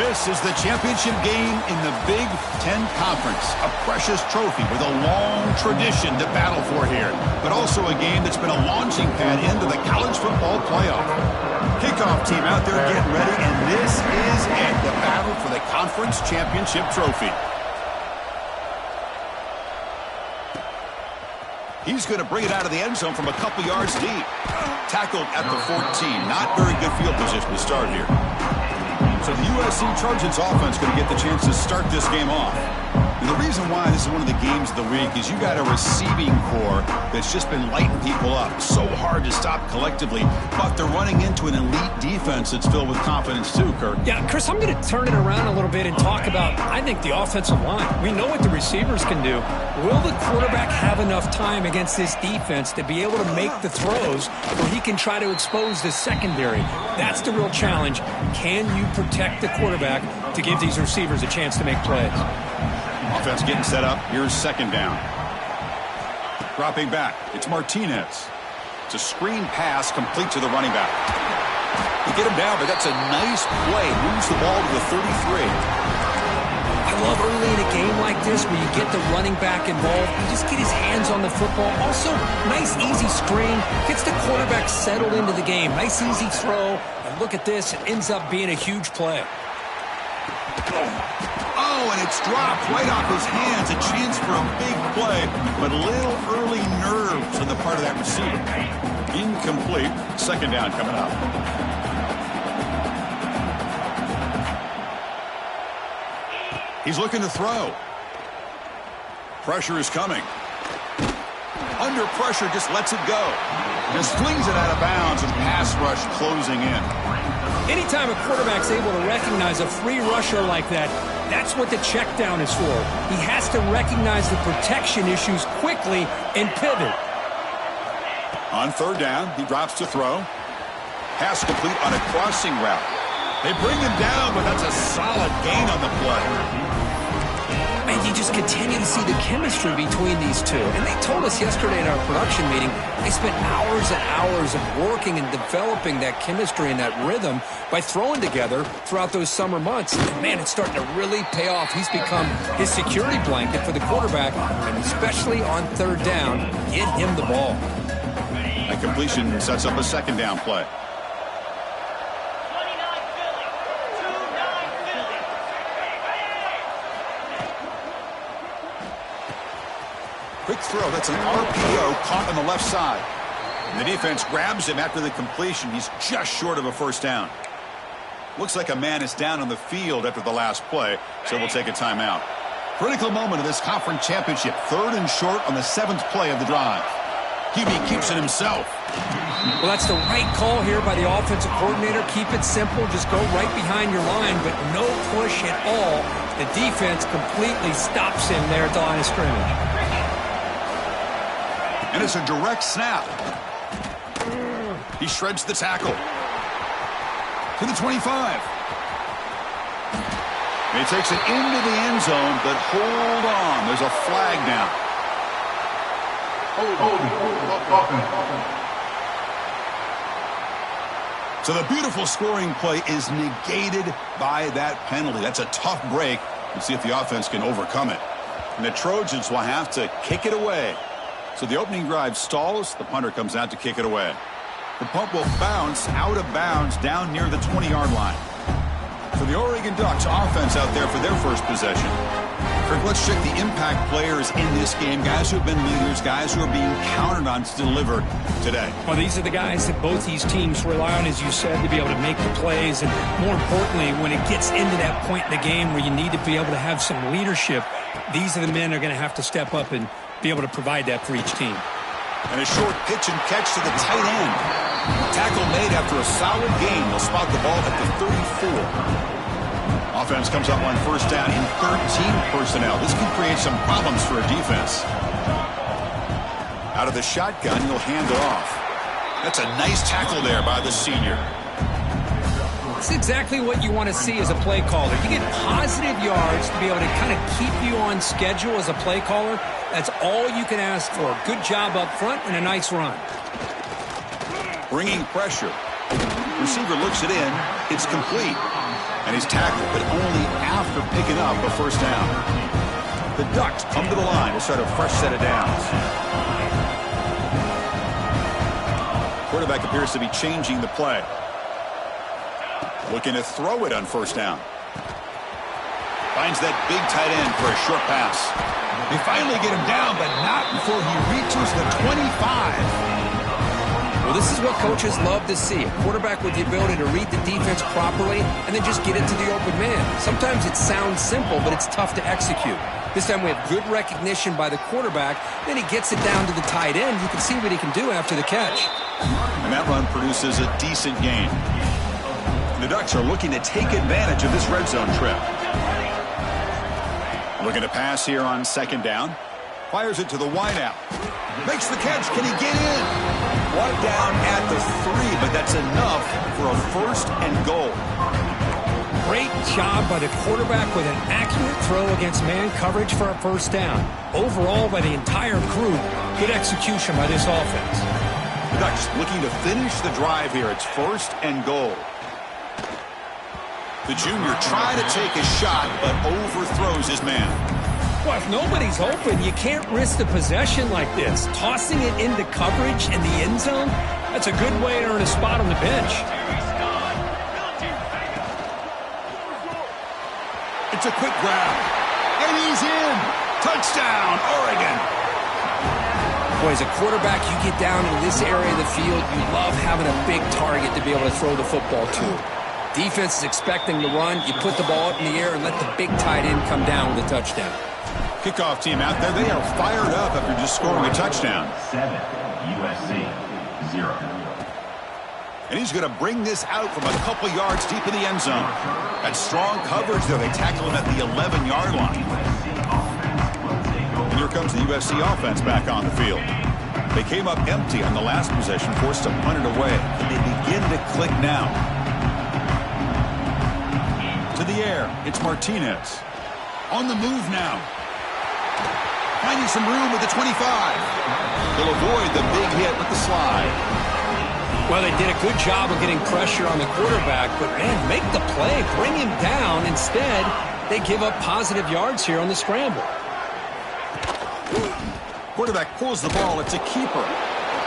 This is the championship game in the Big Ten Conference, a precious trophy with a long tradition to battle for here, but also a game that's been a launching pad into the college football playoff. Kickoff team out there getting ready, and this is it, the battle for the conference championship trophy. He's going to bring it out of the end zone from a couple yards deep. Tackled at the 14. Not very good field position to start here. So the USC Trojans offense going to get the chance to start this game off. And the reason why this is one of the games of the week is you got a receiving core that's just been lighting people up. So hard to stop collectively, but they're running into an elite defense that's filled with confidence too, Kirk. Yeah, Chris, I'm going to turn it around a little bit and talk about, I think, the offensive line. We know what the receivers can do. Will the quarterback have enough time against this defense to be able to make the throws where he can try to expose the secondary? That's the real challenge. Can you protect the quarterback to give these receivers a chance to make plays? Offense getting set up. Here's second down. Dropping back. It's Martinez. It's a screen pass complete to the running back. You get him down, but that's a nice play. Moves the ball to the 33. I love early in a game like this where you get the running back involved. You just get his hands on the football. Also, nice, easy screen. Gets the quarterback settled into the game. Nice, easy throw. And look at this. It ends up being a huge play. Oh, and it's dropped right off his hands. A chance for a big play, but a little early nerves on the part of that receiver. Incomplete. Second down coming up. He's looking to throw. Pressure is coming. Under pressure, just lets it go. Just flings it out of bounds and pass rush closing in. Anytime a quarterback's able to recognize a free rusher like that, that's what the check down is for. He has to recognize the protection issues quickly and pivot. On third down, he drops to throw. Pass complete on a crossing route. They bring him down, but that's a solid gain on the play. And you just continue to see the chemistry between these two. And they told us yesterday in our production meeting, they spent hours and hours of working and developing that chemistry and that rhythm by throwing together throughout those summer months. And man, it's starting to really pay off. He's become his security blanket for the quarterback, and especially on third down, get him the ball. A completion sets up a second down play. Quick throw. That's an RPO caught on the left side. And the defense grabs him after the completion. He's just short of a first down. Looks like a man is down on the field after the last play, so we'll take a timeout. Critical moment of this conference championship. Third and short on the 7th play of the drive. QB keeps it himself. Well, that's the right call here by the offensive coordinator. Keep it simple. Just go right behind your line, but no push at all. The defense completely stops him there at the line of scrimmage. And it's a direct snap. He shreds the tackle. To the 25. And he takes it into the end zone, but hold on. There's a flag down. So the beautiful scoring play is negated by that penalty. That's a tough break. We'll see if the offense can overcome it. And the Trojans will have to kick it away. So the opening drive stalls. The punter comes out to kick it away. The punt will bounce out of bounds down near the 20-yard line. So the Oregon Ducks offense out there for their first possession. Kirk, let's check the impact players in this game. Guys who have been leaders, guys who are being counted on to deliver today. Well, these are the guys that both these teams rely on, as you said, to be able to make the plays. And more importantly, when it gets into that point in the game where you need to be able to have some leadership, these are the men that are going to have to step up and be able to provide that for each team. And a short pitch and catch to the tight end. Tackle made after a solid gain. They'll spot the ball at the 34. Offense comes up on first down in 13 personnel. This can create some problems for a defense. Out of the shotgun, he'll hand it off. That's a nice tackle there by the senior. That's exactly what you want to see as a play caller. You get positive yards to be able to kind of keep you on schedule as a play caller. That's all you can ask for. Good job up front and a nice run. Bringing pressure. Receiver looks it in. It's complete. And he's tackled, but only after picking up a first down. The Ducks come to the line to start a fresh set of downs. Quarterback appears to be changing the play. Looking to throw it on first down. Finds that big tight end for a short pass. They finally get him down, but not before he reaches the 25. Well, this is what coaches love to see. A quarterback with the ability to read the defense properly and then just get it to the open man. Sometimes it sounds simple, but it's tough to execute. This time we have good recognition by the quarterback. Then he gets it down to the tight end. You can see what he can do after the catch. And that run produces a decent gain. The Ducks are looking to take advantage of this red zone trip. Looking to pass here on second down. Fires it to the wideout. Makes the catch. Can he get in? One down at the 3, but that's enough for a first and goal. Great job by the quarterback with an accurate throw against man coverage for a first down. Overall, by the entire crew, good execution by this offense. The Ducks looking to finish the drive here. It's first and goal. The junior trying to take a shot, but overthrows his man. Well, if nobody's open, you can't risk the possession like this. Tossing it into coverage in the end zone, that's a good way to earn a spot on the bench. It's a quick grab. And he's in. Touchdown, Oregon. Boy, as a quarterback, you get down into this area of the field, you love having a big target to be able to throw the football to. Defense is expecting the run. You put the ball up in the air and let the big tight end come down with a touchdown. Kickoff team out there, they are fired up after just scoring a touchdown. 7, USC, 0. And he's going to bring this out from a couple yards deep in the end zone. That strong coverage there. They tackle him at the 11-yard line. And here comes the USC offense back on the field. They came up empty on the last possession, forced to punt it away. And they begin to click now. To the air, it's Martinez. On the move now. Finding some room with the 25. They'll avoid the big hit with the slide. Well, they did a good job of getting pressure on the quarterback, but, man, make the play, bring him down. Instead, they give up positive yards here on the scramble. Quarterback pulls the ball. It's a keeper.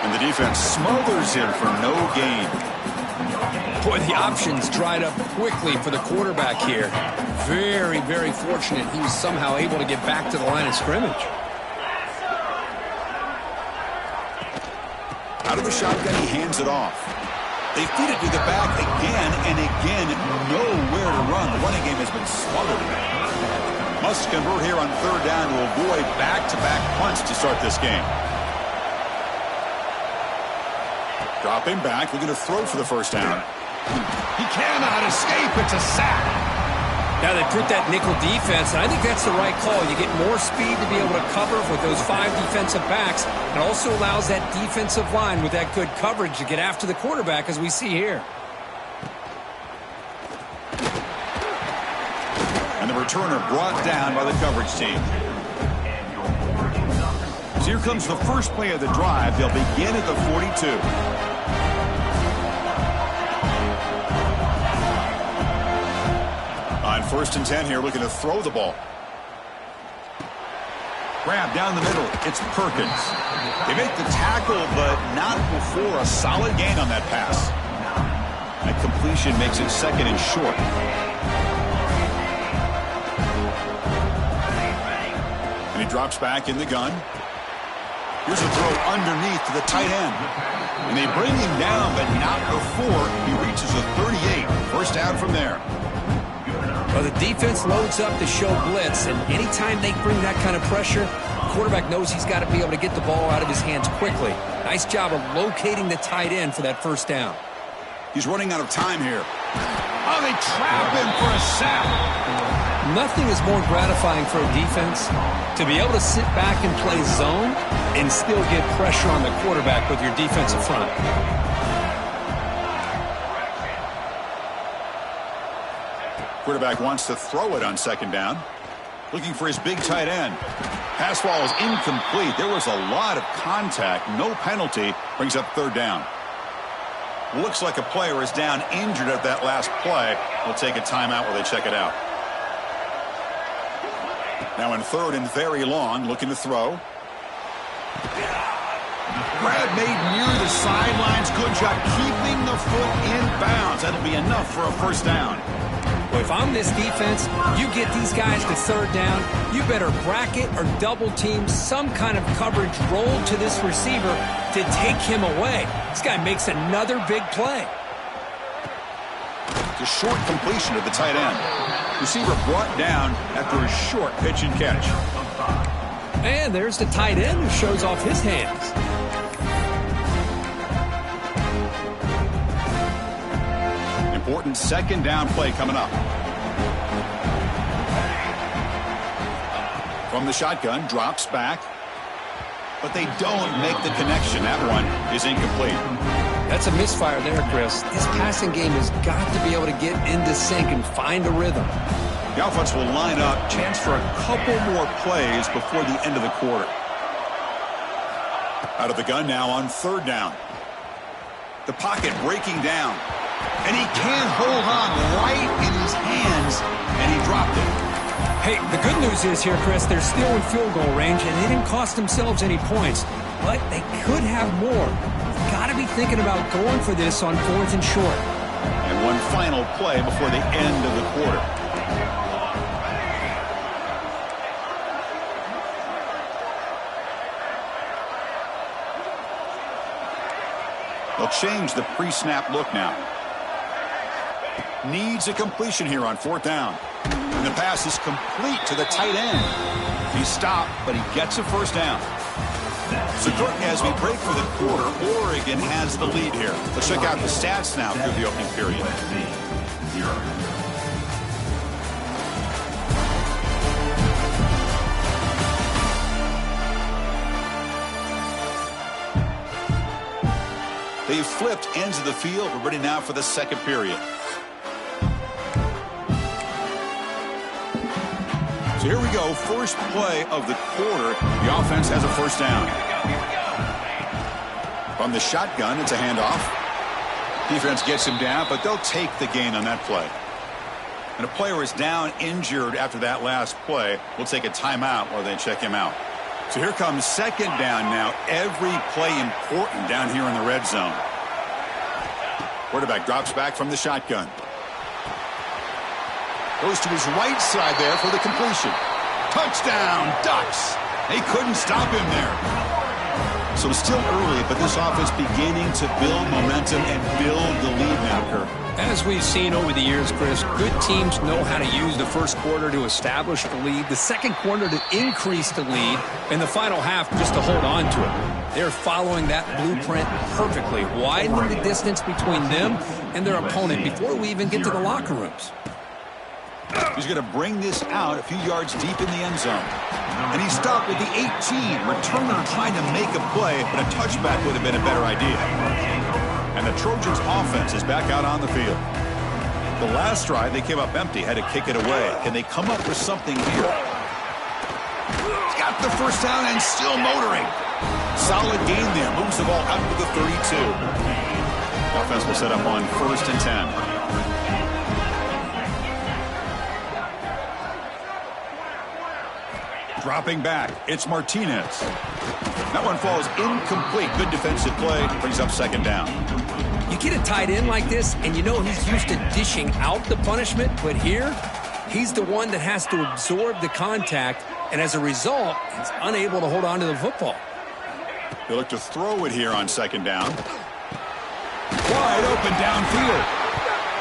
And the defense smothers him for no gain. Boy, the options dried up quickly for the quarterback here. Very, very fortunate he was somehow able to get back to the line of scrimmage. Out of the shotgun, he hands it off. They feed it to the back again and again. Nowhere to run. The running game has been smothered. Must convert here on third down to avoid back-to-back punts to start this game. Dropping back, looking to throw for the first down. He cannot escape. It's a sack. Now they put that nickel defense, and I think that's the right call. You get more speed to be able to cover with those 5 defensive backs. It also allows that defensive line with that good coverage to get after the quarterback, as we see here. And the returner brought down by the coverage team. So here comes the first play of the drive. They'll begin at the 42. On first and 10 here, looking to throw the ball. Grab down the middle. It's Perkins. They make the tackle, but not before a solid gain on that pass. That completion makes it second and short. And he drops back in the gun. Here's a throw underneath to the tight end. And they bring him down, but not before he reaches a 38. First down from there. Well, the defense loads up to show blitz, and anytime they bring that kind of pressure, the quarterback knows he's got to be able to get the ball out of his hands quickly. Nice job of locating the tight end for that first down. He's running out of time here. Oh, they trap him for a sack. Nothing is more gratifying for a defense to be able to sit back and play zone and still get pressure on the quarterback with your defensive front. Quarterback wants to throw it on second down. Looking for his big tight end. Pass ball is incomplete. There was a lot of contact. No penalty. Brings up third down. Looks like a player is down injured at that last play. We'll take a timeout while they check it out. Now in third and very long, looking to throw. Grab made near the sidelines. Good job keeping the foot in bounds. That'll be enough for a first down. Well, if I'm this defense, you get these guys to third down, you better bracket or double team some kind of coverage roll to this receiver to take him away. This guy makes another big play. It's a short completion to the tight end. Receiver brought down after a short pitch and catch. And there's the tight end who shows off his hands. Important second down play coming up. From the shotgun, drops back. But they don't make the connection. That one is incomplete. That's a misfire there, Chris. His passing game has got to be able to get into sync and find a rhythm. The offense will line up, chance for a couple more plays before the end of the quarter. Out of the gun now on third down. The pocket breaking down. And he can't hold on right in his hands, and he dropped it. Hey, the good news is here, Chris, they're still in field goal range, and they didn't cost themselves any points. But they could have more. You've got to be thinking about going for this on fourth and short. And one final play before the end of the quarter. They'll change the pre-snap look now. Needs a completion here on fourth down. And the pass is complete to the tight end. He stopped, but he gets a first down. So, Kirk, as we break for the quarter, Oregon has the lead here. Let's check out the stats now through the opening period. USC 0. They've flipped ends of the field. We're ready now for the second period. So here we go. First play of the quarter. The offense has a first down. From the shotgun, it's a handoff. Defense gets him down, but they'll take the gain on that play. And a player is down injured after that last play. We'll take a timeout while they check him out. So here comes second down now. Every play important down here in the red zone. Quarterback drops back from the shotgun. Goes to his right side there for the completion. Touchdown, Ducks. They couldn't stop him there. So it's still early, but this offense beginning to build momentum and build the lead now, Kirk. As we've seen over the years, Chris, good teams know how to use the first quarter to establish the lead, the second quarter to increase the lead, and the final half just to hold on to it. They're following that blueprint perfectly, widening the distance between them and their opponent before we even get to the locker rooms. He's going to bring this out a few yards deep in the end zone. And he stopped at the 18. Returner trying to make a play, but a touchback would have been a better idea. And the Trojans' offense is back out on the field. The last drive, they came up empty, had to kick it away. Can they come up with something here? He's got the first down and still motoring. Solid gain there. Moves the ball out to the 32. The offense will set up on 1st and 10. Dropping back, it's Martinez. That one falls incomplete. Good defensive play, brings up second down. You get a tight end like this, and you know he's used to dishing out the punishment, but here, he's the one that has to absorb the contact, and as a result, he's unable to hold on to the football. They look to throw it here on second down. Wide open downfield.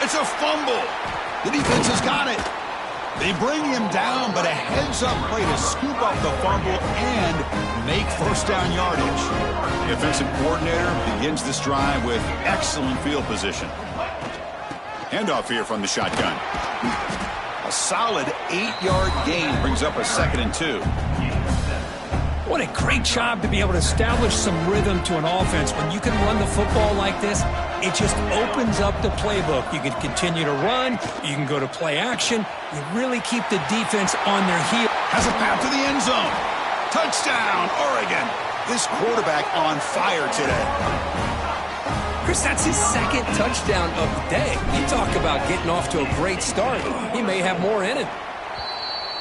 It's a fumble. The defense has got it. They bring him down, but a heads-up play to scoop up the fumble and make first down yardage. The offensive coordinator begins this drive with excellent field position. Handoff here from the shotgun. A solid 8-yard gain brings up a 2nd and 2. What a great job to be able to establish some rhythm to an offense. When you can run the football like this, it just opens up the playbook. You can continue to run. You can go to play action. You really keep the defense on their heel. Has a path to the end zone. Touchdown, Oregon. This quarterback on fire today. Chris, that's his second touchdown of the day. You talk about getting off to a great start. He may have more in him.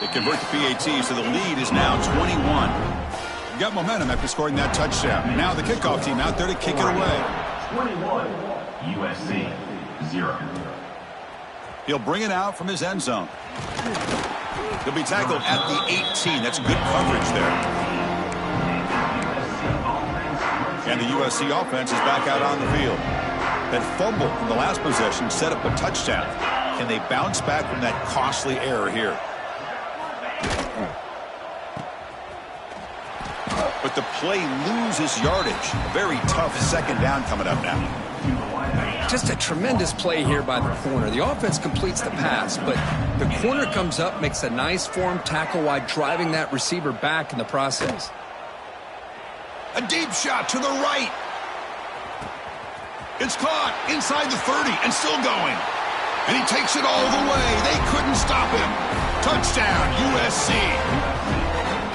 They convert the PAT, so the lead is now 21. You got momentum after scoring that touchdown. Now the kickoff team out there to kick it away. 21, USC 0. He'll bring it out from his end zone. He'll be tackled at the 18. That's good coverage there. And the USC offense is back out on the field. That fumble from the last possession set up a touchdown. Can they bounce back from that costly error here? But the play loses yardage. A very tough second down coming up now. Just a tremendous play here by the corner. The offense completes the pass, but the corner comes up, makes a nice form tackle while driving that receiver back in the process. A deep shot to the right. It's caught inside the 30 and still going. And he takes it all the way. They couldn't stop him. Touchdown, USC.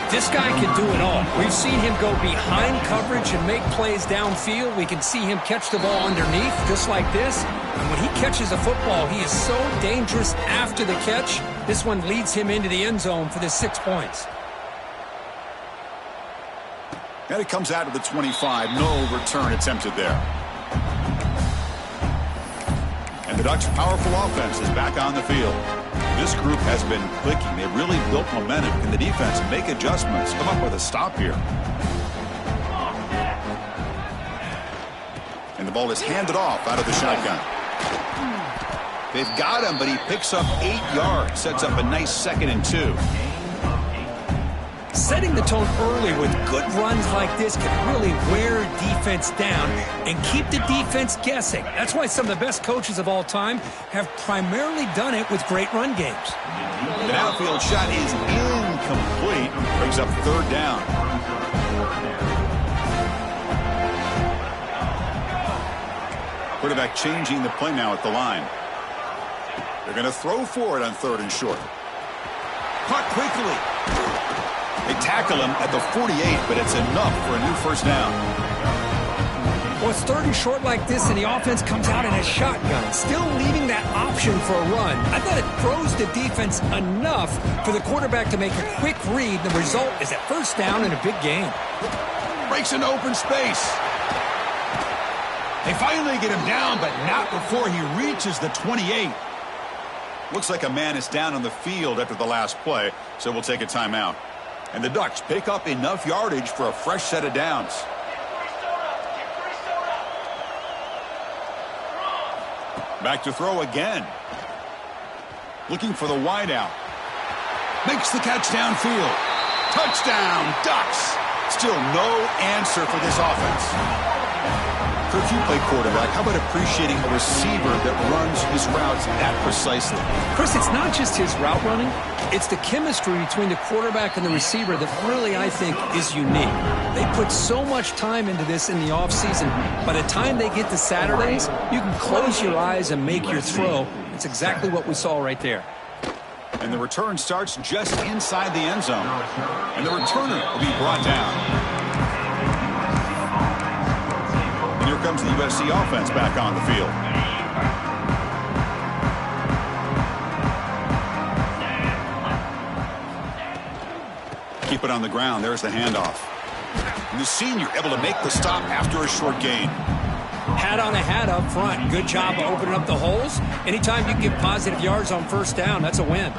This guy can do it all. We've seen him go behind coverage and make plays downfield. We can see him catch the ball underneath, just like this. And when he catches a football, he is so dangerous after the catch. This one leads him into the end zone for the 6 points. And it comes out of the 25. No return attempted there. And the Ducks' powerful offense is back on the field. This group has been clicking. They've really built momentum. Can the defense make adjustments? Come up with a stop here. And the ball is handed off out of the shotgun. They've got him, but he picks up 8 yards. Sets up a nice 2nd and 2. Setting the tone early with good runs like this can really wear defense down and keep the defense guessing. That's why some of the best coaches of all time have primarily done it with great run games. The outfield shot is incomplete. Brings up 3rd down. Quarterback changing the play now at the line. They're going to throw for it on 3rd and short. Caught quickly. They tackle him at the 48, but it's enough for a new 1st down. Well, it's 3rd and short like this, and the offense comes out in a shotgun, still leaving that option for a run. I thought it throws the defense enough for the quarterback to make a quick read. The result is a 1st down in a big game. Breaks an open space. They finally get him down, but not before he reaches the 28. Looks like a man is down on the field after the last play, so we'll take a timeout. And the Ducks pick up enough yardage for a fresh set of downs. Back to throw again. Looking for the wideout. Makes the catch downfield. Touchdown, Ducks. Still no answer for this offense. Kirk, you play quarterback. How about appreciating a receiver that runs his routes that precisely? Chris, it's not just his route running. It's the chemistry between the quarterback and the receiver that really, I think, is unique. They put so much time into this in the offseason. By the time they get to Saturdays, you can close your eyes and make your throw. It's exactly what we saw right there. And the return starts just inside the end zone. And the returner will be brought down. And here comes the USC offense back on the field. Keep it on the ground. There's the handoff. And the senior able to make the stop after a short gain. Hat on a hat up front. Good job of opening up the holes. Anytime you can get positive yards on 1st down, that's a win.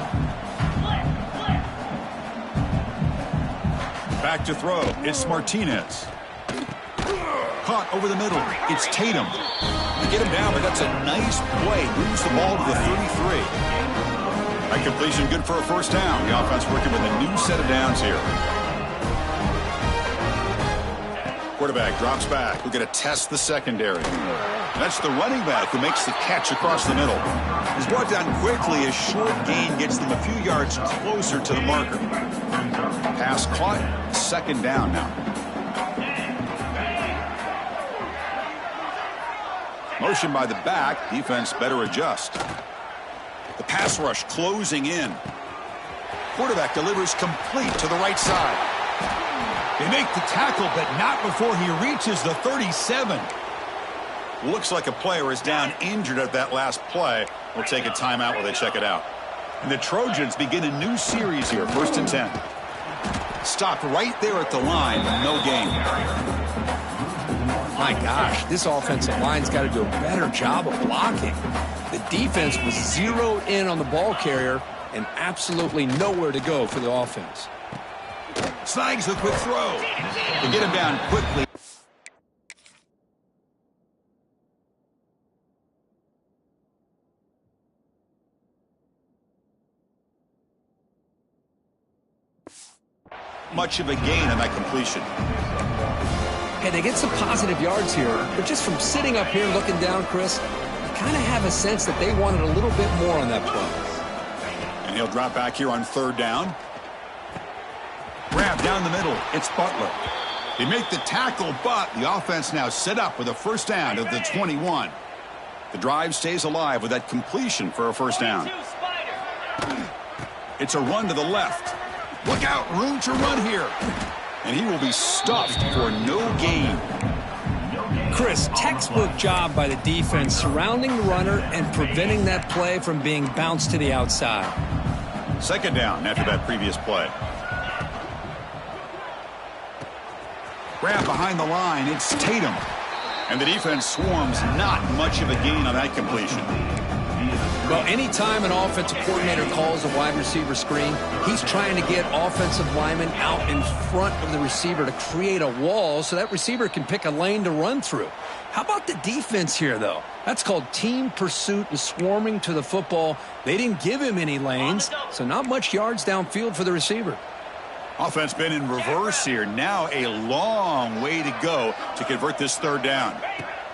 Back to throw. It's Martinez. Caught over the middle. It's Tatum. They get him down, but that's a nice play. Moves the ball to the 33. That completion good for a 1st down. The offense working with a new set of downs here. Quarterback drops back. We're going to test the secondary. That's the running back who makes the catch across the middle. He's brought down quickly. A short gain gets them a few yards closer to the marker. Pass caught. 2nd down now. Motion by the back. Defense better adjust. The pass rush closing in. Quarterback delivers complete to the right side. They make the tackle, but not before he reaches the 37. Looks like a player is down injured at that last play. We'll take a timeout while they check it out. And the Trojans begin a new series here, 1st and 10. Stopped right there at the line, no gain. My gosh, this offensive line's got to do a better job of blocking. The defense was zeroed in on the ball carrier and absolutely nowhere to go for the offense. Snags the quick throw. They get him down quickly. Much of a gain on that completion. Hey, they get some positive yards here, but just from sitting up here looking down, Chris, you kind of have a sense that they wanted a little bit more on that play. And he'll drop back here on 3rd down. Grab down the middle. It's Butler. They make the tackle, but the offense now set up with a 1st down at the 21. The drive stays alive with that completion for a 1st down. It's a run to the left. Look out, room to run here. And he will be stuffed for no gain. Chris, textbook job by the defense surrounding the runner and preventing that play from being bounced to the outside. 2nd down after that previous play. Grab behind the line, it's Tatum. And the defense swarms, not much of a gain on that completion. Well, anytime an offensive coordinator calls a wide receiver screen, he's trying to get offensive linemen out in front of the receiver to create a wall so that receiver can pick a lane to run through. How about the defense here, though? That's called team pursuit and swarming to the football. They didn't give him any lanes, so not much yards downfield for the receiver. Offense been in reverse here. Now a long way to go to convert this 3rd down.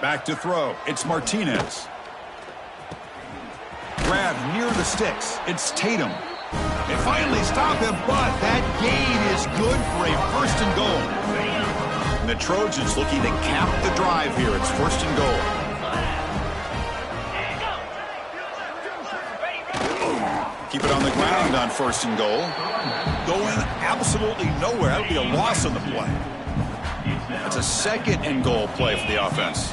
Back to throw. It's Martinez. Grab near the sticks. It's Tatum. They finally stop him, but that gain is good for a 1st and goal. And the Trojans looking to cap the drive here. It's 1st and goal. Keep it on the ground on 1st and goal. Going absolutely nowhere. That would be a loss on the play. That's a 2nd and goal play for the offense.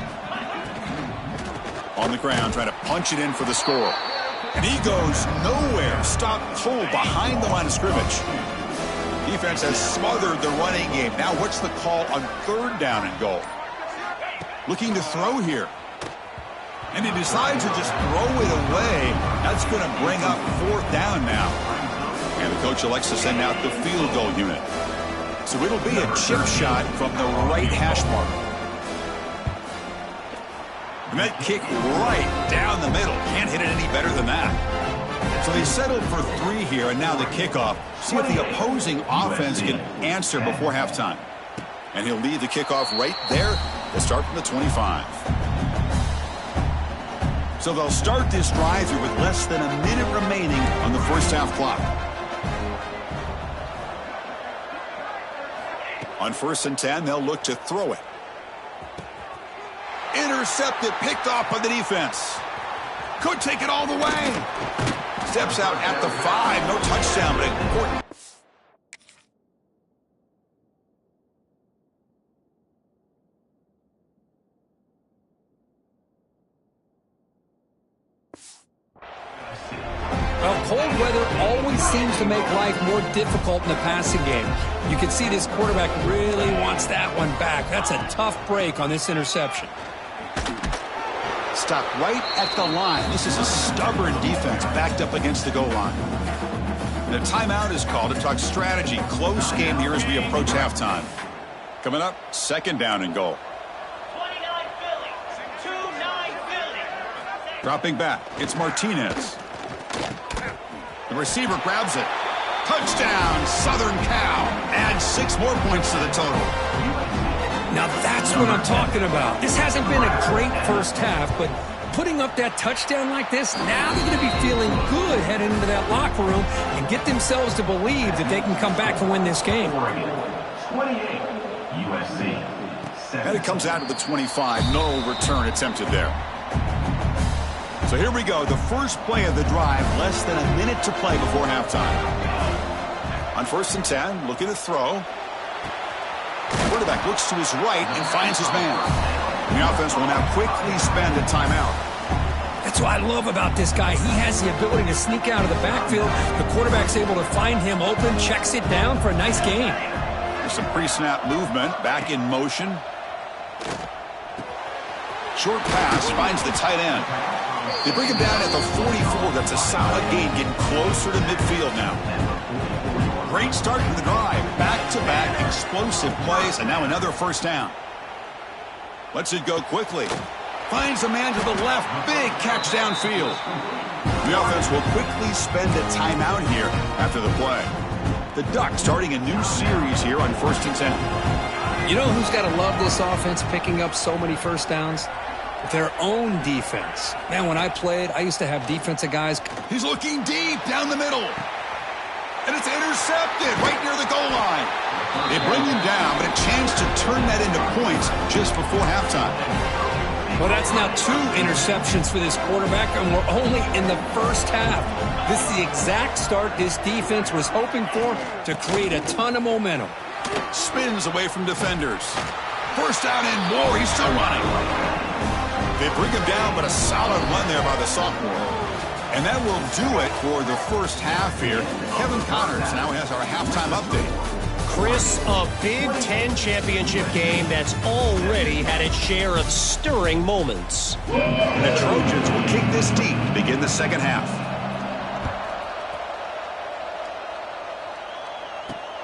On the ground, trying to punch it in for the score. And he goes nowhere. Stop cold behind the line of scrimmage. Defense has smothered the running game. Now what's the call on 3rd down and goal? Looking to throw here. And he decides to just throw it away. That's going to bring up 4th down now. And the coach elects to send out the field goal unit. So it'll be a chip shot from the right hash mark. And that kick right down the middle. Can't hit it any better than that. So they settled for 3 here, and now the kickoff. See if the opposing offense can answer before halftime. And he'll lead the kickoff right there. They'll start from the 25. So they'll start this drive here with less than a minute remaining on the 1st half clock. On 1st and 10, they'll look to throw it. Intercepted, picked off by the defense. Could take it all the way. Steps out at the 5. No touchdown, but important. Well, cold weather always seems to make life more difficult in the passing game. You can see this quarterback really wants that one back. That's a tough break on this interception. Stopped right at the line. This is a stubborn defense backed up against the goal line. And a timeout is called to talk strategy. Close game here as we approach halftime. Coming up, 2nd down and goal. 29 Philly. 2-9 Philly. Dropping back, it's Martinez. The receiver grabs it. Touchdown, Southern Cal. Adds 6 more points to the total. Now that's what I'm talking about. This hasn't been a great 1st half, but putting up that touchdown like this, now they're going to be feeling good heading into that locker room and get themselves to believe that they can come back and win this game. 28, USC. And it comes out of the 25. No return attempted there. So here we go. The first play of the drive. Less than a minute to play before halftime. On 1st and 10, looking to throw. Quarterback looks to his right and finds his man. The offense will now quickly spend a timeout. That's what I love about this guy. He has the ability to sneak out of the backfield. The quarterback's able to find him open, checks it down for a nice gain. There's some pre-snap movement, back in motion. Short pass finds the tight end. They bring him down at the 44. That's a solid gain, getting closer to midfield now. Great start to the drive. Back-to-back explosive plays, and now another first down. Lets it go quickly. Finds a man to the left. Big catch downfield. The offense will quickly spend a timeout here after the play. The Ducks starting a new series here on 1st and 10. You know who's got to love this offense picking up so many first downs? Their own defense. Man, when I played, I used to have defensive guys. He's looking deep down the middle. And it's intercepted right near the goal line. They bring him down, but a chance to turn that into points just before halftime. Well, that's now 2 interceptions for this quarterback, and we're only in the first half. This is the exact start this defense was hoping for to create a ton of momentum. Spins away from defenders. First down and more. He's still running. They bring him down, but a solid run there by the sophomore. And that will do it for the first half here. Kevin Connors now has our halftime update. Chris, a Big Ten championship game that's already had its share of stirring moments. The Trojans will kick this deep to begin the second half.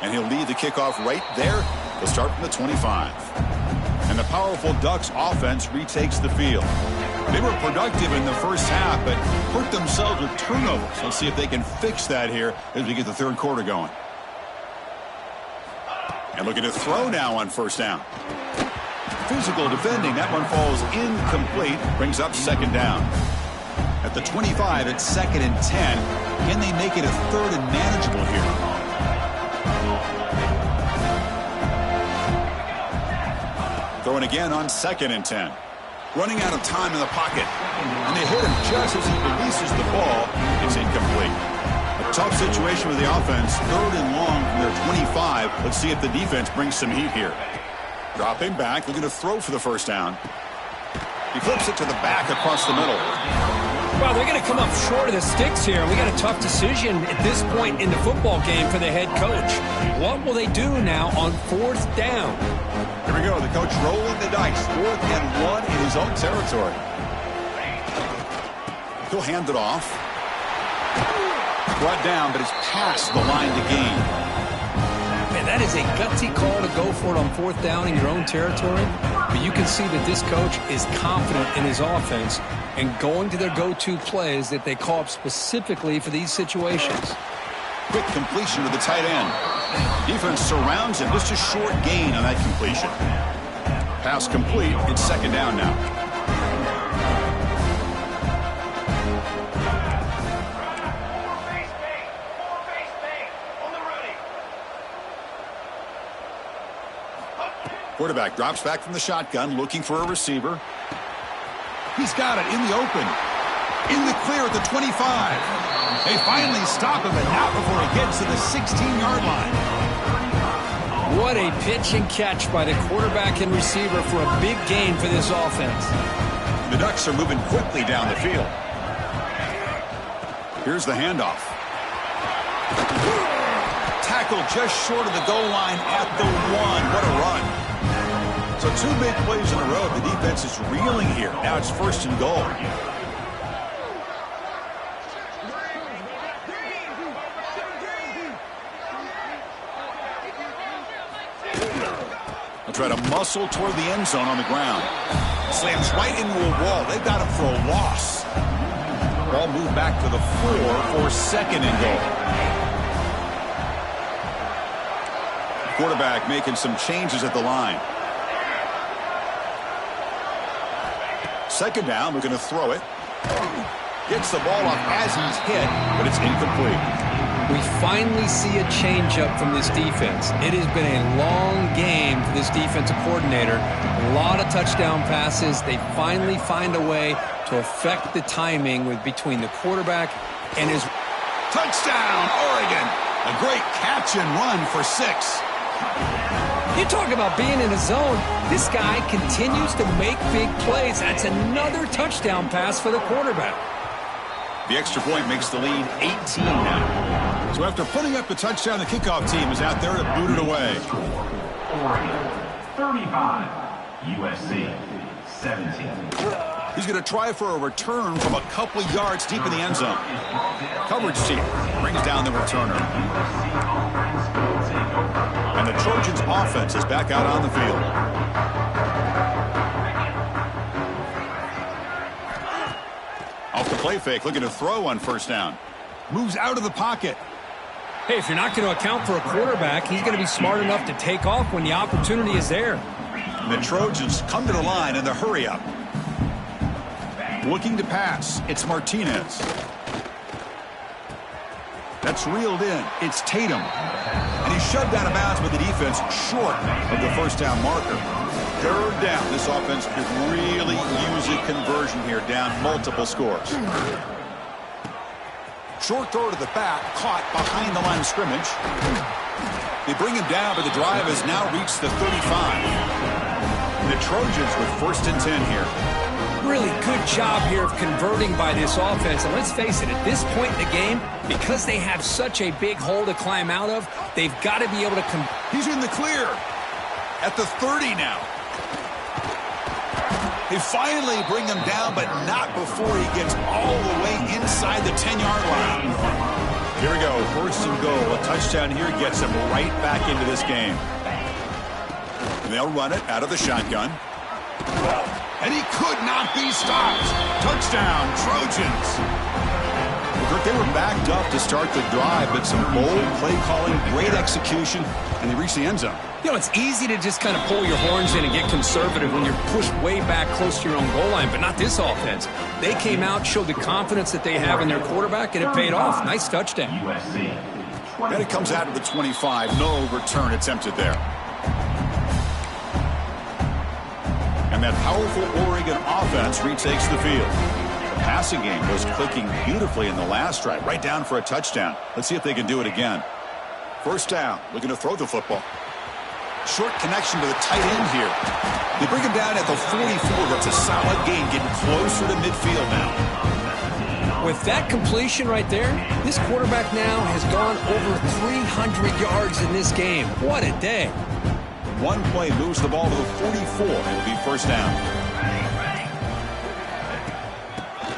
And he'll lead the kickoff right there. They'll start from the 25. And the powerful Ducks offense retakes the field. They were productive in the first half, but hurt themselves with turnovers. Let's see if they can fix that here as we get the third quarter going. And looking to throw now on first down. Physical defending. That one falls incomplete. Brings up second down. At the 25, it's 2nd and 10. Can they make it a 3rd and manageable here? Throwing again on 2nd and 10. Running out of time in the pocket. And they hit him just as he releases the ball. It's incomplete. A tough situation with the offense. 3rd and long from their 25. Let's see if the defense brings some heat here. Dropping back, looking to throw for the first down. He flips it to the back across the middle. Well, they're going to come up short of the sticks here. We got a tough decision at this point in the football game for the head coach. What will they do now on 4th down? Here we go. The coach rolling the dice. 4th and 1 in his own territory. He'll hand it off. Brought down, but it's past the line to gain. Man, that is a gutsy call to go for it on 4th down in your own territory. But you can see that this coach is confident in his offense and going to their go-to plays that they call up specifically for these situations. Quick completion to the tight end. Defense surrounds him. Just a short gain on that completion. Pass complete. It's 2nd down now. Quarterback drops back from the shotgun, looking for a receiver. He's got it in the open. In the clear at the 25. They finally stop him, but not before he gets to the 16-yard line. What a pitch and catch by the quarterback and receiver for a big gain for this offense. The Ducks are moving quickly down the field. Here's the handoff. Tackle just short of the goal line at the 1. What a run. So 2 big plays in a row. The defense is reeling here. Now it's 1st and goal. They'll try to muscle toward the end zone on the ground. Slams right into a wall. They've got him for a loss. Ball moved back to the 4 for 2nd and goal. Quarterback making some changes at the line. 2nd down, looking to throw it. Gets the ball off as he's hit, but it's incomplete. We finally see a changeup from this defense. It has been a long game for this defensive coordinator. A lot of touchdown passes. They finally find a way to affect the timing between the quarterback and his... Touchdown, Oregon. A great catch and run for 6. You talk about being in a zone. This guy continues to make big plays. That's another touchdown pass for the quarterback. The extra point makes the lead 18 now. So after putting up the touchdown, the kickoff team is out there to boot it away. Oregon 35, USC 17. He's going to try for a return from a couple of yards deep in the end zone. Coverage team brings down the returner. And the Trojans' offense is back out on the field. Off the play fake, looking to throw on first down. Moves out of the pocket. Hey, if you're not going to account for a quarterback, he's going to be smart enough to take off when the opportunity is there. And the Trojans come to the line in the hurry-up. Looking to pass. It's Martinez. That's reeled in. It's Tatum. And he's shoved out of bounds with the defense short of the first down marker. Third down. This offense could really use a conversion here, down multiple scores. Short throw to the back, caught behind the line of scrimmage. They bring him down, but the drive has now reached the 35. And the Trojans with 1st and 10 here. Really good job here of converting by this offense. And let's face it, at this point in the game, because they have such a big hole to climb out of, they've got to be able to come. He's in the clear at the 30 now. They finally bring him down, but not before he gets all the way inside the 10-yard line. Here we go, 1st and goal. A touchdown here gets them right back into this game. And they'll run it out of the shotgun. And he could not be stopped. Touchdown, Trojans. They were backed up to start the drive, but some bold play calling, great execution, and they reached the end zone. You know, it's easy to just kind of pull your horns in and get conservative when you're pushed way back close to your own goal line, but not this offense. They came out, showed the confidence that they have in their quarterback, and it paid off. Nice touchdown. USC Then it comes out of the 25. No return attempted there. And that powerful Oregon offense retakes the field. The passing game was clicking beautifully in the last drive, right down for a touchdown. Let's see if they can do it again. 1st down, looking to throw the football. Short connection to the tight end here. They bring him down at the 44. That's a solid gain, getting closer to midfield now. With that completion right there, this quarterback now has gone over 300 yards in this game. What a day. One play moves the ball to the 44. It'll be 1st down.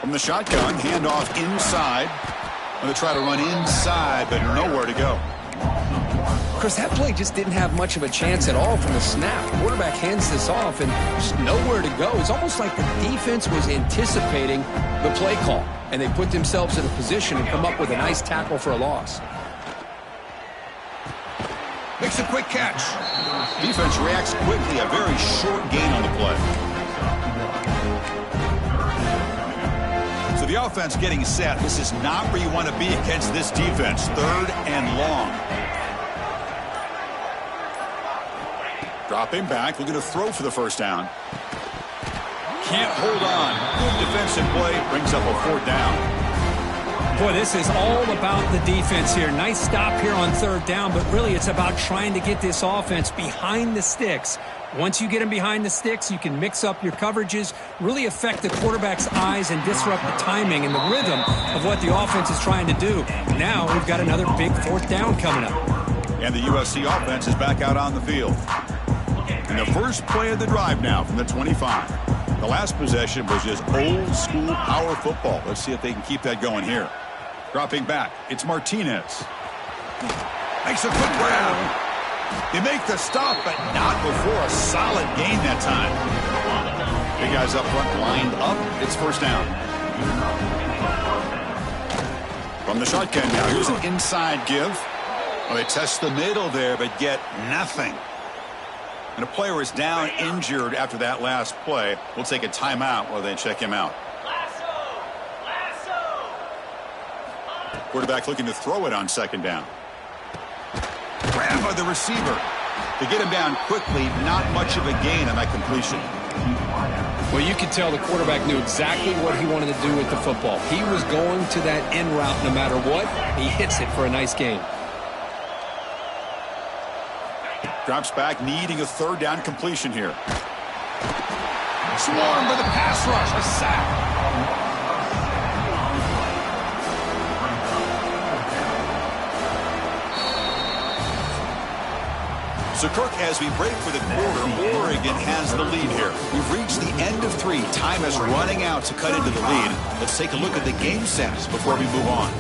From the shotgun, handoff inside. Going to try to run inside, but nowhere to go. Chris, that play just didn't have much of a chance at all from the snap. The quarterback hands this off and just nowhere to go. It's almost like the defense was anticipating the play call, and they put themselves in a position to come up with a nice tackle for a loss. Makes a quick catch. Defense reacts quickly. A very short gain on the play. So the offense getting set. This is not where you want to be against this defense. 3rd and long. Dropping back. Looking to throw for the 1st down. Can't hold on. Good defensive play. Brings up a 4th down. Boy, this is all about the defense here. Nice stop here on 3rd down, but really it's about trying to get this offense behind the sticks. Once you get them behind the sticks, you can mix up your coverages, really affect the quarterback's eyes and disrupt the timing and the rhythm of what the offense is trying to do. Now we've got another big 4th down coming up. And the USC offense is back out on the field. And the first play of the drive now from the 25. The last possession was just old school power football. Let's see if they can keep that going here. Dropping back, it's Martinez. Makes a quick grab. They make the stop, but not before a solid gain that time. Big guys up front lined up. It's 1st down. From the shotgun now, here's an inside give. Well, they test the middle there, but get nothing. And a player is down injured after that last play. We'll take a timeout while they check him out. Quarterback looking to throw it on 2nd down. Grab by the receiver. To get him down quickly, not much of a gain on that completion. Well, you could tell the quarterback knew exactly what he wanted to do with the football. He was going to that in route no matter what. He hits it for a nice gain. Drops back, needing a third down completion here. Swarmed by the pass rush. A sack. So, Kirk, as we break for the quarter, Oregon has the lead here. We've reached the end of 3. Time is running out to cut into the lead. Let's take a look at the game sets before we move on.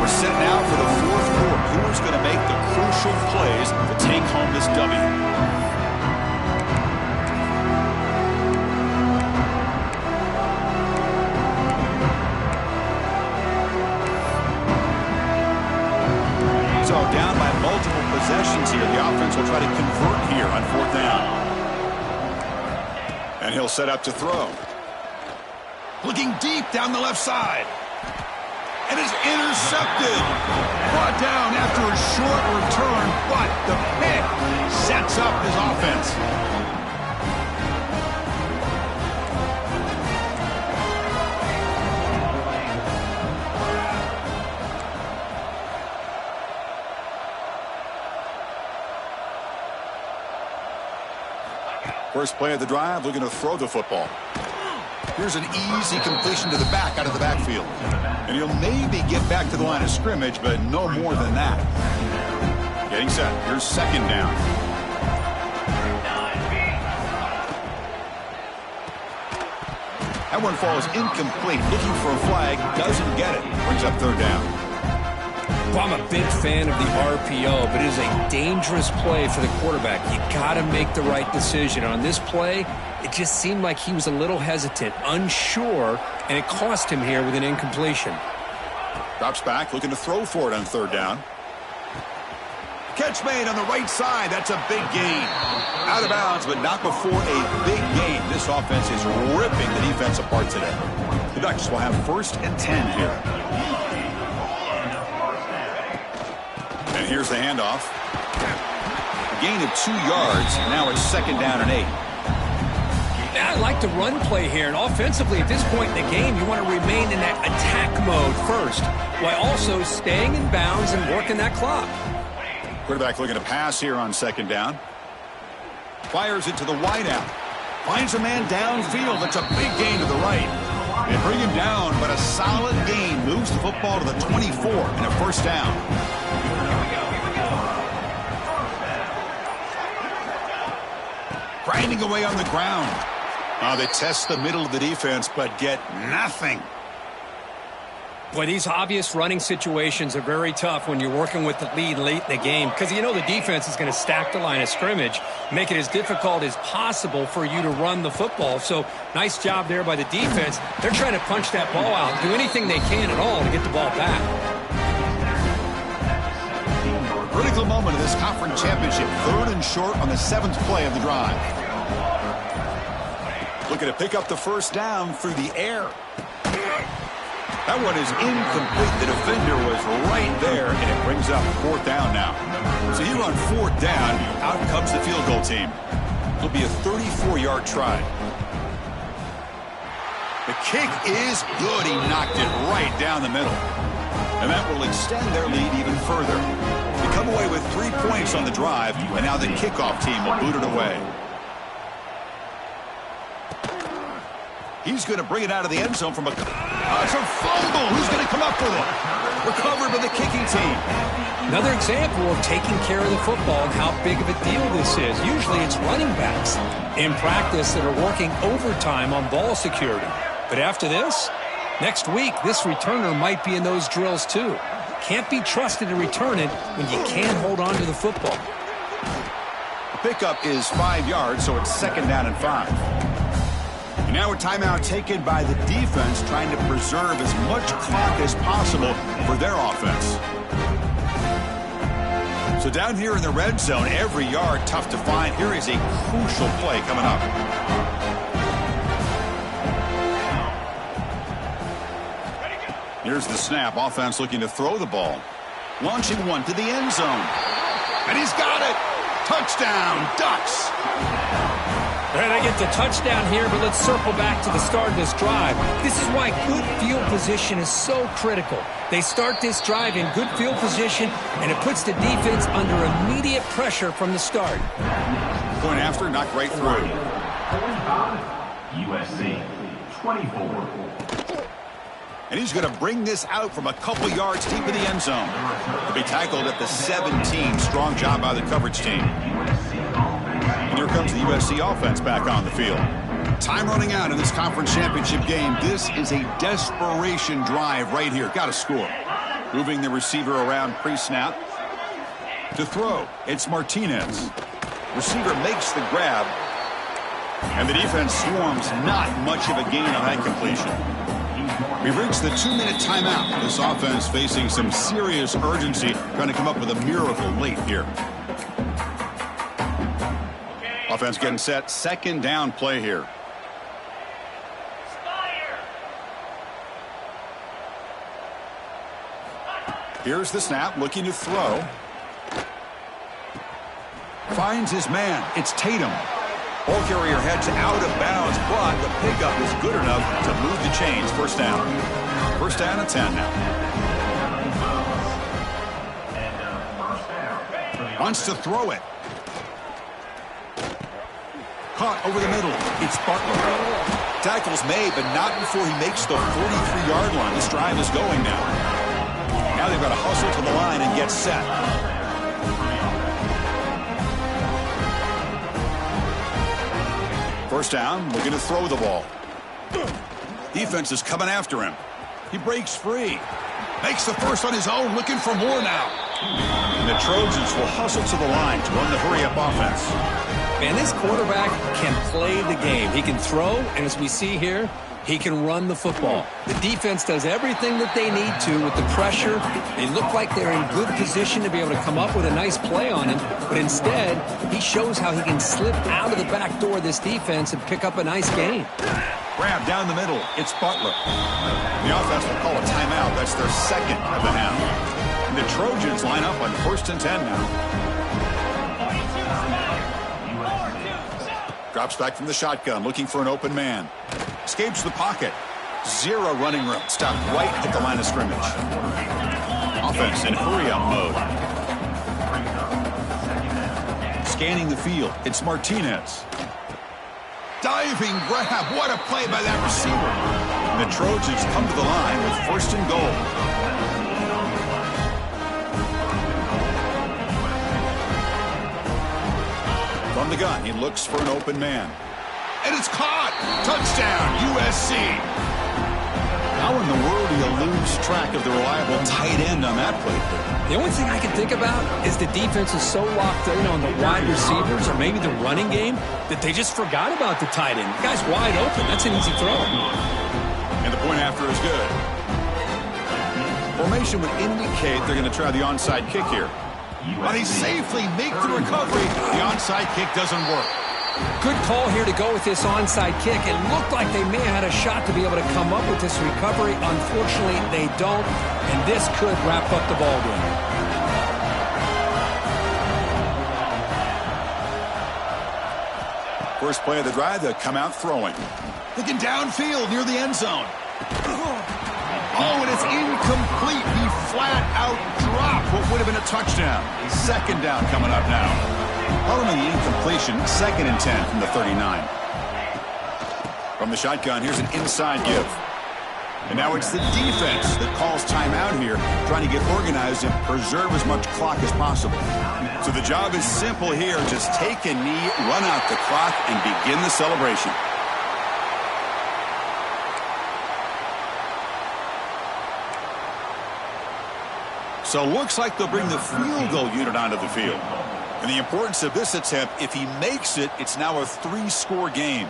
We're set now for the 4th quarter. Who's going to make the crucial plays to take home this W? So down by multiple possessions here. The offense will try to convert here on 4th down. And he'll set up to throw. Looking deep down the left side. And is intercepted. Brought down after a short return, but the pick sets up his offense. First play of the drive, looking to throw the football. Here's an easy completion to the back out of the backfield. And he'll maybe get back to the line of scrimmage, but no more than that. Getting set. Here's 2nd down. That one falls incomplete. Looking for a flag. Doesn't get it. Brings up 3rd down. Well, I'm a big fan of the RPO, but it is a dangerous play for the quarterback. You got to make the right decision. On this play, it just seemed like he was a little hesitant, unsure, and it cost him here with an incompletion. Drops back, looking to throw for it on 3rd down. Catch made on the right side. That's a big gain. Out of bounds, but not before a big gain. This offense is ripping the defense apart today. The Ducks will have 1st and 10 here. And here's the handoff. A gain of 2 yards. Now it's 2nd down and 8. I like the run play here, and offensively at this point in the game, you want to remain in that attack mode first, while also staying in bounds and working that clock. Quarterback looking to pass here on 2nd down. Fires it to the wideout. Finds a man downfield. That's a big gain to the right. They bring him down, but a solid gain moves the football to the 24 and a 1st down. Grinding away on the ground. They test the middle of the defense, but get nothing. Boy, these obvious running situations are very tough when you're working with the lead late in the game, because you know the defense is going to stack the line of scrimmage, make it as difficult as possible for you to run the football. So nice job there by the defense. They're trying to punch that ball out, do anything they can at all to get the ball back. Critical moment of this conference championship. 3rd and short on the 7th play of the drive. Looking to pick up the 1st down through the air. That one is incomplete. The defender was right there, and it brings up 4th down now. So here on 4th down, out comes the field goal team. It'll be a 34-yard try. The kick is good. He knocked it right down the middle. And that will extend their lead even further. They come away with 3 points on the drive, and now the kickoff team will boot it away. He's going to bring it out of the end zone from a... it's a fumble. Who's going to come up with it? Recovered by the kicking team. Another example of taking care of the football and how big of a deal this is. Usually it's running backs in practice that are working overtime on ball security. But after this, next week, this returner might be in those drills too. Can't be trusted to return it when you can't hold on to the football. The pickup is 5 yards, so it's 2nd down and 5. And now a timeout taken by the defense, trying to preserve as much clock as possible for their offense. So down here in the red zone, every yard tough to find. Here is a crucial play coming up. Here's the snap. Offense looking to throw the ball. Launching one to the end zone. And he's got it. Touchdown, Ducks. And I get the touchdown here, but let's circle back to the start of this drive. This is why good field position is so critical. They start this drive in good field position, and it puts the defense under immediate pressure from the start. Going after, knocked right through. 45, USC, 24. And he's going to bring this out from a couple yards deep in the end zone. To be tackled at the 17. Strong job by the coverage team. And here comes the USC offense back on the field. Time running out in this conference championship game. This is a desperation drive right here. Got to score. Moving the receiver around pre-snap. To throw, it's Martinez. Receiver makes the grab. And the defense swarms. Not much of a gain on that completion. We've reached the 2-minute timeout. This offense facing some serious urgency, trying to come up with a miracle late here. Offense getting set. Second down play here. Here's the snap, looking to throw. Finds his man. It's Tatum. Ball carrier heads out of bounds, but the pickup is good enough to move the chains. First down. First down and 10 now. Wants to throw it. Caught over the middle. It's Butler. Tackles made, but not before he makes the 43-yard line. This drive is going now. Now they've got to hustle to the line and get set. First down, looking to throw the ball. Defense is coming after him. He breaks free. Makes the first on his own, looking for more now. And the Trojans will hustle to the line to run the hurry-up offense. And this quarterback can play the game. He can throw, and as we see here, he can run the football. The defense does everything that they need to with the pressure. They look like they're in good position to be able to come up with a nice play on him, but instead, he shows how he can slip out of the back door of this defense and pick up a nice gain. Grab down the middle. It's Butler. The offense will call a timeout. That's their second of the half. And the Trojans line up on first and 10 now. Drops back from the shotgun, looking for an open man. Escapes the pocket. Zero running room. Stopped right at the line of scrimmage. Offense in hurry-up mode. Scanning the field. It's Martinez. Diving grab. What a play by that receiver. And the Trojans come to the line with first and goal. From the gun, he looks for an open man. And it's caught. Touchdown, USC. How in the world do you lose track of the reliable tight end on that play? The only thing I can think about is the defense is so locked in on the wide receivers or maybe the running game that they just forgot about the tight end. The guy's wide open. That's an easy throw. And the point after is good. Formation would indicate they're going to try the onside kick here. But he safely makes the recovery. The onside kick doesn't work. Good call here to go with this onside kick. It looked like they may have had a shot to be able to come up with this recovery. Unfortunately, they don't, and this could wrap up the ball game. First play of the drive, they'll come out throwing. Looking downfield near the end zone. Oh, and it's incomplete. He flat out dropped what would have been a touchdown. Second down coming up now. Following the incompletion, second and 10 from the 39. From the shotgun, here's an inside give. And now it's the defense that calls timeout here, trying to get organized and preserve as much clock as possible. So the job is simple here. Just take a knee, run out the clock, and begin the celebration. So looks like they'll bring the field goal unit onto the field. And the importance of this attempt, if he makes it, it's now a 3-score game.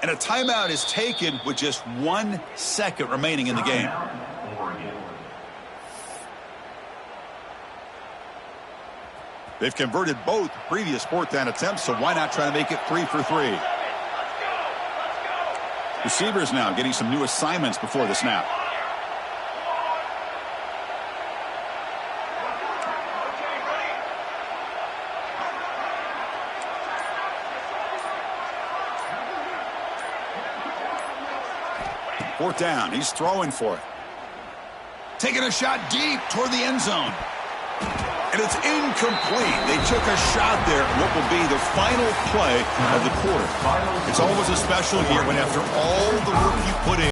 And a timeout is taken with just 1 second remaining in the game. They've converted both previous fourth down attempts, so why not try to make it 3 for 3? Receivers now getting some new assignments before the snap. Fourth down. He's throwing for it. Taking a shot deep toward the end zone. And it's incomplete. They took a shot there. What will be the final play of the quarter. It's always a special here when after all the work you put in,